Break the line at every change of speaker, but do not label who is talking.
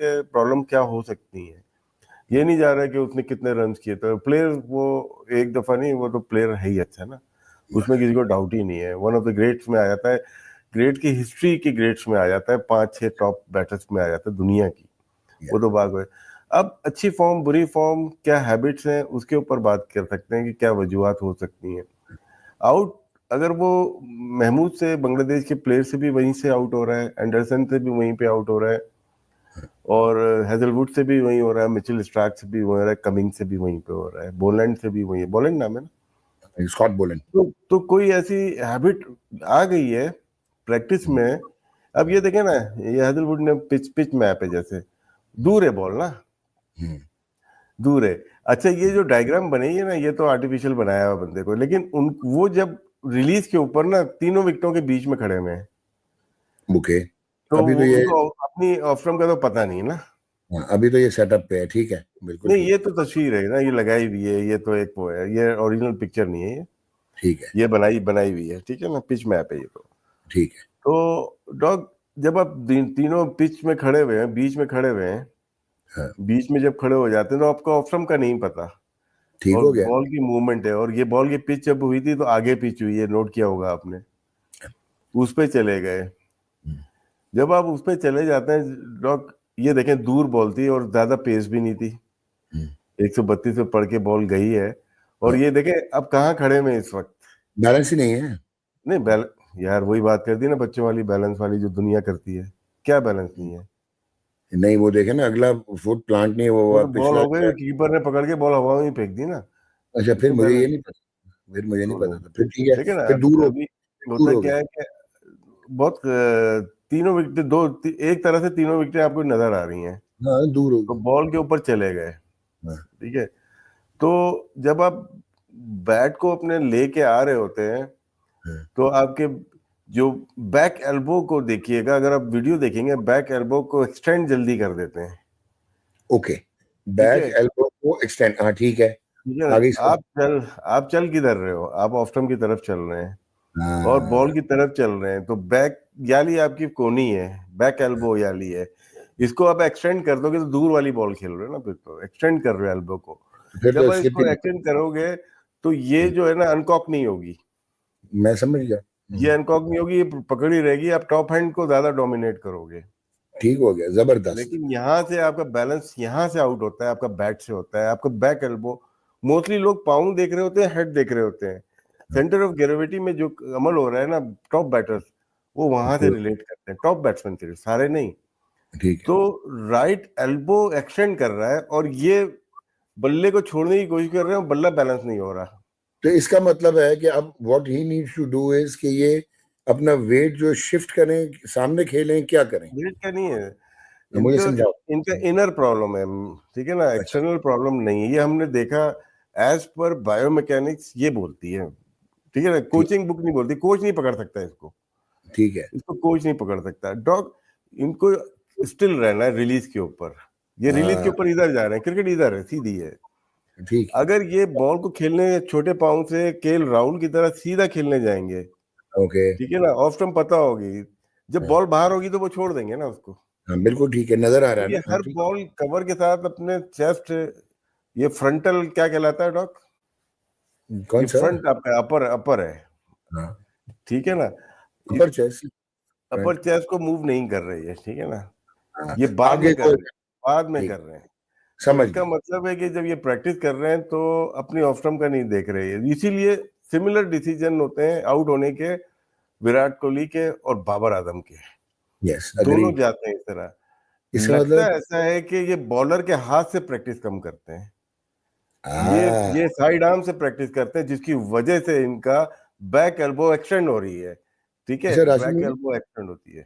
Problem क्या हो सकती है। ये नहीं जा रहा है कि उसने कितने रन किए, तो प्लेयर वो एक दफा नहीं, वो तो प्लेयर है ही अच्छा ना, उसमें किसी को डाउट ही नहीं है। वन ऑफ द ग्रेट्स में आ जाता है, ग्रेट की हिस्ट्री के ग्रेट्स में आ जाता है, 5-6 टॉप बैटर्स में आ जाता है दुनिया की, वो तो बात है। अब अच्छी फॉर्म बुरी फॉर्म क्या हैबिट्स हैं उसके ऊपर बात कर सकते हैं कि क्या वजूहत हो सकती हैं। आउट अगर वो महमूद से, बांग्लादेश के प्लेयर से भी वहीं से आउट हो रहा है, एंडरसन से भी वहीं पे आउट हो रहा है, और हेजलवुड से भी वहीं हो रहा है, मिचेल स्टार्क से भी वहीं हो रहा है, कमिंग से भी वहीं पे हो रहा है, बोलैंड से भी वहीं है, बोलैंड नाम है ना,
स्कॉट बोलैंड।
तो कोई ऐसी हैबिट आ गई है प्रैक्टिस में। अब ये देखें ना, ये हेजलवुड ने पिच मैप है, जैसे दूर है बॉल ना, दूर है। अच्छा, ये जो डायग्राम बनाई है ना, ये तो आर्टिफिशियल बनाया हुआ बंदे को, लेकिन उन वो जब रिलीज के ऊपर ना तीनों विकेटों के बीच में खड़े हुए हैं,
ओके,
तो
अभी तो ये
उनको अपनी ऑफ स्टंप का तो पता नहीं ना।
अभी तो ये सेटअप पे है, ठीक है, बिल्कुल
नहीं,
ठीक
ये तो तस्वीर है ना, ये लगाई हुई है, ये तो एक वो है, ये ओरिजिनल पिक्चर नहीं है,
ठीक है,
ये बनाई हुई है, ठीक है ना, पिच मैप है ये तो।
ठीक है।
तो डॉग, जब आप तीनों पिच में खड़े हुए हैं, बीच में खड़े हुए हैं,
हाँ,
बीच में जब खड़े हो जाते हैं तो आपको ऑफ स्टंप का नहीं पता,
ठीक
और
हो गया।
बॉल की मूवमेंट है, और ये बॉल की पिच जब हुई थी तो आगे पिच हुई है, नोट किया होगा आपने, उस पे चले गए। जब आप उस पे चले जाते हैं डॉग, ये देखें दूर बॉल थी और ज्यादा पेस भी नहीं थी, 132 पे पड़ के बॉल गई है, और ये देखें अब कहाँ खड़े में इस वक्त,
बैलेंस ही नहीं है।
नहीं यार वही बात कर दी ना बच्चों वाली, बैलेंस वाली जो दुनिया करती है, क्या बैलेंस नहीं है।
नहीं, वो देखे ना, अगला फुट प्लांट नहीं
वो
हुआ,
तो बॉल
पिछला
हो
जो है।
गई, कीपर ने पकड़ के बॉल हवा में फेंक दी ना,
अच्छा, फिर
इसको
मुझे ये
बैलेंस।
नहीं पता, फिर मुझे नहीं
तो
पता था, फिर ठीक है,
ठीक है ना,
फिर दूर हो,
अभी
दूर
होता
हो
क्या
गया।
है कि बहुत तीनों विकेट एक तरह से तीनों विकेटें आपको नजर आ रही हैं,
हाँ, दूर हो
तो
गया।
बॉल के ऊपर चले गए,
हाँ,
ठीक है। तो जब आप बैट को अपने लेके आ रहे होते हैं,
हाँ,
तो आपके जो बैक एल्बो को देखिएगा, अगर आप वीडियो देखेंगे, बैक एल्बो को एक्सटेंड जल्दी कर देते हैं,
ओके,
ठीक
बैक
है,
एल्बो को एक्सटेंड, हाँ ठीक है,
ठीक है।
आगे सब।
आप चल किधर रहे हो, आप ऑफ स्टंप की तरफ चल रहे हैं और
हाँ,
बॉल की तरफ चल रहे हैं, तो बैक याली आपकी कोनी है, बैक एल्बो याली है, इसको आप एक्सटेंड कर दोगे तो दूर वाली बॉल खेल रहे हो ना, फिर तो एक्सटेंड कर रहे हो एल्बो को।
तो फिर
जब
तो
आप
स्लिप ही
इसको
नहीं।
एक्सटेंड करोगे तो ये जो है ना अनकॉक नहीं होगी,
मैं समझ गया।
ये अनकॉक नहीं होगी, ये पकड़ी रहेगी, आप टॉप हैंड को ज्यादा डोमिनेट करोगे।
ठीक हो गया, जबरदस्त।
लेकिन यहाँ से आपका बैलेंस यहाँ से आउट होता है, आपका बैट से होता है, आपका बैक एल्बो। मोस्टली लोग पाँव देख रहे होते हैं, हेड देख रहे होते हैं, सेंटर ऑफ ग्रेविटी में जो अमल हो रहा है ना, टॉप बैटर्स वो वहां से
वो
रिलेट करते हैं, टॉप बैट्समैन सिर्फ, सारे नहीं।
ठीक है।
तो राइट एल्बो एक्सटेंड कर रहा है और ये बल्ले को छोड़ने की कोशिश कर रहे हैं, बल्ला बैलेंस नहीं हो रहा।
तो इसका मतलब है कि अब what he needs to do is कि ये अपना वेट जो शिफ्ट करें, सामने खेलें, क्या करें?
वेट का नहीं है,
मुझे
इनका
समझाओ।
इनका इनर प्रॉब्लम है, ठीक है ना,
अच्छा,
एक्सटर्नल प्रॉब्लम नहीं है, ये हमने देखा एज पर बायोमैकेनिक्स ये बोलती है, ठीक है ना,
ठीक,
कोचिंग बुक नहीं बोलती, कोच नहीं पकड़ सकता इसको,
ठीक है।
इसको कोच नहीं पकड़ सकता डॉग। इनको स्टिल रहना है रिलीज के ऊपर, ये रिलीज के
हाँ,
ऊपर इधर जा रहे हैं, क्रिकेट इधर है, सीधी है।
ठीक है।
अगर ये बॉल को खेलने छोटे पाँव से केएल राहुल की तरह सीधा खेलने जाएंगे,
ओके।
ठीक है ना, ऑफ स्टंप पता होगी, जब
हाँ,
बॉल बाहर होगी तो वो छोड़ देंगे ना उसको।
हाँ, बिल्कुल ठीक है, नजर आ
तो
रहा है
ये
ना, हाँ
हर
ठीक।
बॉल कवर के साथ अपने चेस्ट, ये फ्रंटल क्या कहलाता है डॉक,
कौन
ये
सा?
फ्रंट आपका अपर अपर है,
हाँ,
ठीक है ना,
अपर चेस्ट,
अपर
फ्रंट।
चेस्ट को मूव नहीं कर रही है, ठीक है ना,
हाँ,
ये बाद
आगे
में कर
को।
रहे हैं, बाद में
ठीक,
कर रहे हैं। तो
समझ
इसका
गया।
मतलब है कि जब ये प्रैक्टिस कर रहे हैं तो अपनी ऑफ स्टंप का नहीं देख रहे हैं, इसीलिए सिमिलर डिसीजन होते हैं आउट होने के, विराट कोहली के और बाबर आजम के,
यस,
दोनों
अग्रीड।
जाते हैं इस तरह।
इसका
लगता
मतलब,
ऐसा है कि ये बॉलर के हाथ से प्रैक्टिस कम करते हैं, ये
हाँ,
ये साइड आर्म से प्रैक्टिस करते हैं, जिसकी वजह से इनका बैक एल्बो एक्सटेंड हो रही है, ठीक है,
अच्छा
बैक
राशिद,
एल्बो एक्सटेंड होती है।